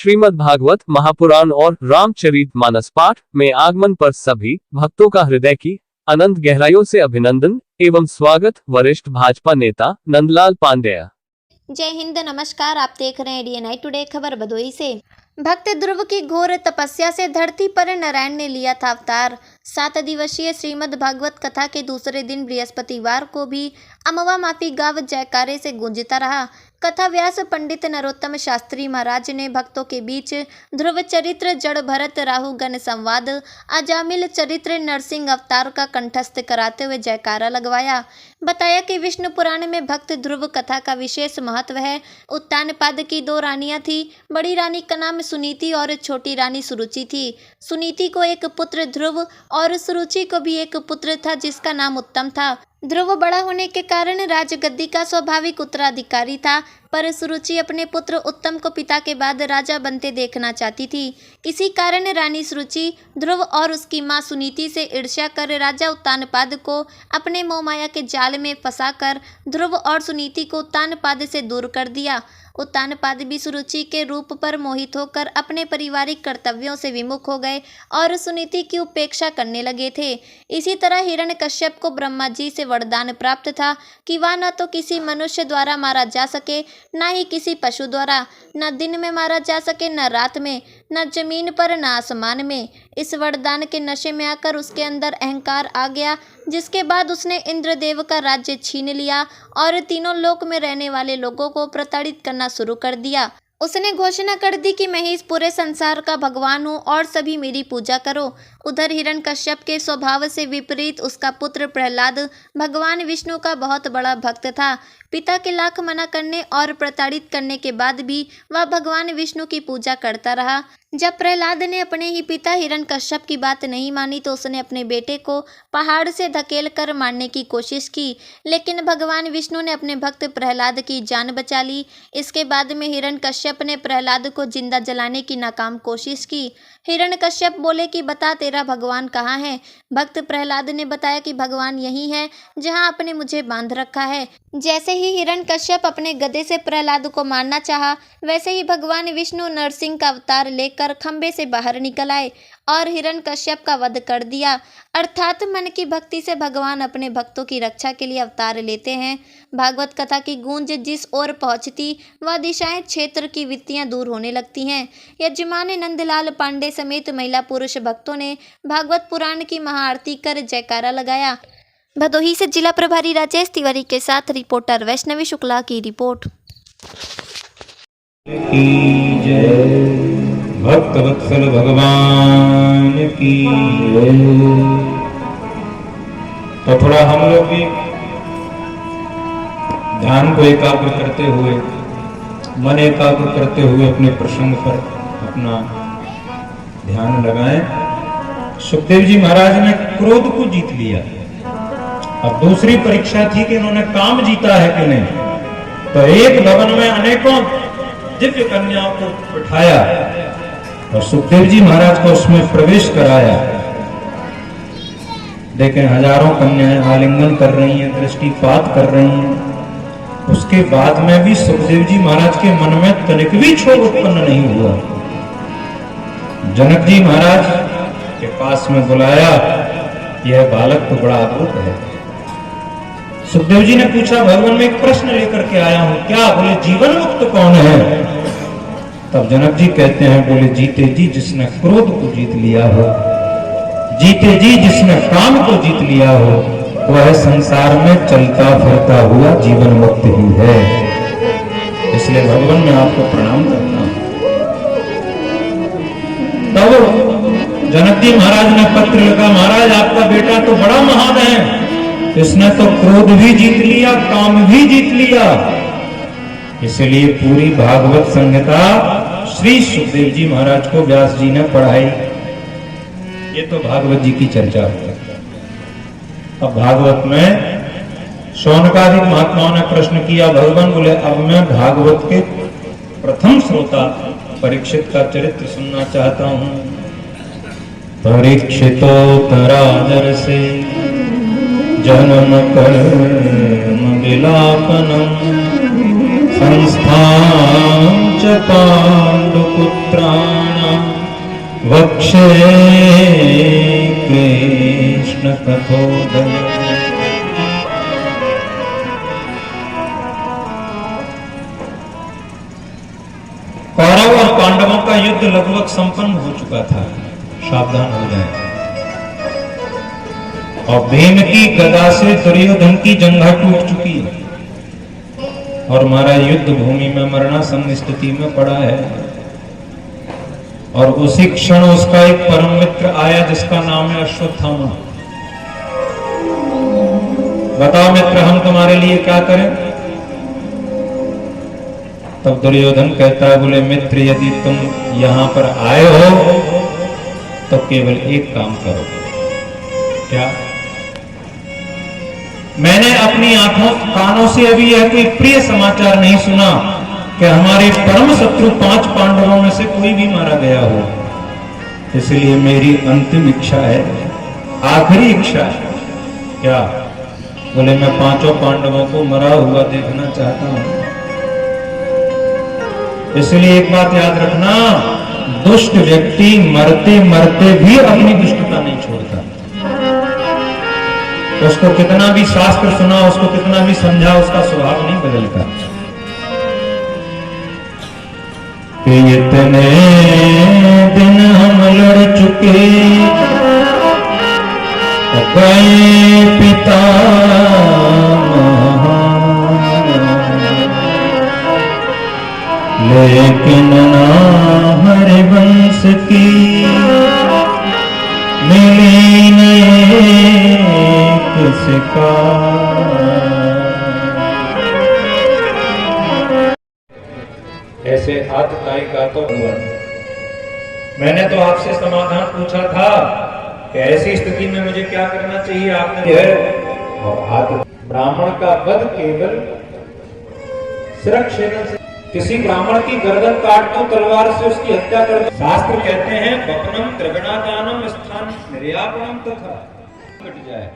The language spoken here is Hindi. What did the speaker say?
श्रीमद् भागवत महापुराण और रामचरितमानस पाठ में आगमन पर सभी भक्तों का हृदय की अनंत गहराइयों से अभिनंदन एवं स्वागत। वरिष्ठ भाजपा नेता नंदलाल पांडेय। जय हिंद, नमस्कार। आप देख रहे हैं डीएनआई टुडे। खबर भदोही से। भक्त ध्रुव की घोर तपस्या से धरती पर नारायण ने लिया था अवतार। 7 दिवसीय श्रीमद् भागवत कथा के दूसरे दिन बृहस्पतिवार को भी अमवा माफी गाँव जयकारे से गूंजता रहा। कथा व्यास पंडित नरोत्तम शास्त्री महाराज ने भक्तों के बीच ध्रुव चरित्र, जड़ भरत, राहु गण संवाद, अजामिल चरित्र, नरसिंह अवतार का कंठस्थ कराते हुए जयकारा लगवाया। बताया कि विष्णु पुराण में भक्त ध्रुव कथा का विशेष महत्व है। उत्तानपाद की 2 रानियां थी। बड़ी रानी का नाम सुनीति और छोटी रानी सुरुचि थी। सुनीति को एक पुत्र ध्रुव और सुरुचि को भी एक पुत्र था जिसका नाम उत्तम था। ध्रुव बड़ा होने के कारण राजगद्दी का स्वाभाविक उत्तराधिकारी था, पर सुरुचि अपने पुत्र उत्तम को पिता के बाद राजा बनते देखना चाहती थी। इसी कारण रानी सुरुचि ध्रुव और उसकी मां सुनीति से ईर्ष्या कर राजा उत्तानपाद को अपने मोह माया के जाल में फंसाकर ध्रुव और सुनीति को उत्तानपाद से दूर कर दिया। उत्तानपाद भी सुरुचि के रूप पर मोहित होकर अपने पारिवारिक कर्तव्यों से विमुख हो गए और सुनीति की उपेक्षा करने लगे थे। इसी तरह हिरण्यकश्यप को ब्रह्मा जी से वरदान प्राप्त था कि वह न तो किसी मनुष्य द्वारा मारा जा सके, न ही किसी पशु द्वारा, न दिन में मारा जा सके, न रात में, न जमीन पर, न आसमान में। इस वरदान के नशे में आकर उसके अंदर अहंकार आ गया, जिसके बाद उसने इंद्रदेव का राज्य छीन लिया और तीनों लोक में रहने वाले लोगों को प्रताड़ित करना शुरू कर दिया। उसने घोषणा कर दी कि मैं ही इस पूरे संसार का भगवान हूँ और सभी मेरी पूजा करो। उधर हिरण्यकश्यप के स्वभाव से विपरीत उसका पुत्र प्रहलाद भगवान विष्णु का बहुत बड़ा भक्त था। पिता के लाख मना करने और प्रताड़ित करने के बाद भी वह भगवान विष्णु की पूजा करता रहा। जब प्रहलाद ने अपने ही पिता हिरण्यकश्यप की बात नहीं मानी तो उसने अपने बेटे को पहाड़ से धकेल कर मारने की कोशिश की, लेकिन भगवान विष्णु ने अपने भक्त प्रहलाद की जान बचा ली। इसके बाद में हिरण्यकश्यप ने प्रहलाद को जिंदा जलाने की नाकाम कोशिश की। हिरण्यकश्यप बोले कि बता, तेरा भगवान कहाँ है? भक्त प्रहलाद ने बताया कि भगवान यही है जहाँ आपने मुझे बांध रखा है। जैसे ही हिरण्यकश्यप अपने गदे से प्रहलाद को मारना चाहा, वैसे ही भगवान विष्णु नरसिंह का अवतार लेकर खंबे से बाहर निकल आए और हिरण्यकश्यप का वध कर दिया। अर्थात मन की भक्ति से भगवान अपने भक्तों की रक्षा के लिए अवतार लेते हैं। भागवत कथा की गूंज जिस ओर पहुंचती, वह दिशाएं क्षेत्र की वित्तियां दूर होने लगती हैं। यजमान नंदलाल पांडे समेत महिला पुरुष भक्तों ने भागवत पुराण की महाआरती कर जयकारा लगाया। भदोही से जिला प्रभारी राजेश तिवारी के साथ रिपोर्टर वैष्णवी शुक्ला की रिपोर्ट। भक्त वत्सल भगवान की। तो थोड़ा हम लोग भी ध्यान को एकाग्र करते हुए, मन एकाग्र करते हुए अपने प्रसंग पर अपना ध्यान लगाएं। सुखदेव जी महाराज ने क्रोध को जीत लिया। अब दूसरी परीक्षा थी कि उन्होंने काम जीता है कि नहीं। तो एक भवन में अनेकों दिव्य कन्याओं को बिठाया और सुखदेव जी महाराज को उसमें प्रवेश कराया। देखें, हजारों कन्याएं आलिंगन कर रही हैं, दृष्टिपात कर रही हैं। उसके बाद में भी सुखदेव जी महाराज के मन में तनिक भी क्षोभ उत्पन्न नहीं हुआ। जनक जी महाराज के पास में बुलाया, यह बालक तो बड़ा अद्भुत है। सुखदेव जी ने पूछा, भगवान मैं एक प्रश्न लेकर के आया हूं, क्या? बोले जीवन मुक्त कौन है? तब जनक जी कहते हैं, बोले जीते जी जिसने क्रोध को जीत लिया हो, जीते जी जिसने काम को जीत लिया हो, वह संसार में चलता फिरता हुआ जीवन मुक्त ही है। इसलिए भगवान मैं आपको प्रणाम करता हूं। तब जनक जी महाराज ने पत्र लिखा, महाराज आपका बेटा तो बड़ा महान है, इसने तो क्रोध भी जीत लिया, काम भी जीत लिया। इसलिए पूरी भागवत संहिता श्री सुखदेव जी महाराज को व्यास जी ने पढ़ाई। ये तो भागवत जी की चर्चा है। अब भागवत में शौनकादिक महात्माओं ने प्रश्न किया, भगवान बोले अब मैं भागवत के प्रथम श्रोता परीक्षित का चरित्र सुनना चाहता हूं। परीक्षितोत्तरादर से जन्म कर्म विलापनम संस्थान च पांडु पुत्राणां वक्षे कृष्ण कथोदय। कौरव और पांडवों का युद्ध लगभग संपन्न हो चुका था, सावधान हो जाए। और भीम की गदा से दुर्योधन की जंघा टूट चुकी है और हमारा युद्ध भूमि में मरणासन्न स्थिति में पड़ा है। और उसी क्षण उसका एक परम मित्र आया जिसका नाम है अश्वत्थामा। बताओ मित्र, हम तुम्हारे लिए क्या करें? तब दुर्योधन कहता है, बोले मित्र, यदि तुम यहां पर आए हो तो केवल एक काम करो। क्या? मैंने अपनी आंखों कानों से अभी यह कोई प्रिय समाचार नहीं सुना कि हमारे परम शत्रु 5 पांडवों में से कोई भी मारा गया हो। इसलिए मेरी अंतिम इच्छा है, आखिरी इच्छा है। क्या? बोले मैं 5 पांडवों को मरा हुआ देखना चाहता हूं। इसलिए एक बात याद रखना, दुष्ट व्यक्ति मरते मरते भी अपनी दुष्टता नहीं छोड़ता। उसको कितना भी शास्त्र सुना, उसको कितना भी समझा, उसका स्वभाव नहीं बदलता। कि इतने दिन हम लड़ चुके, गए पिता लेकिन ना हरिवंश की मिली नहीं किसका। ऐसे आतताई का तो हुआ। मैंने तो आपसे समाधान पूछा था कि ऐसी स्थिति में मुझे क्या करना चाहिए, आपने और ब्राह्मण का वध केवल सुरक्षेण से, किसी ब्राह्मण की गर्दन काट दो तलवार से, उसकी हत्या कर दो। शास्त्र कहते हैं वपनम त्रिगुणादानम स्थान निर्यापनम तथा, कट जाए।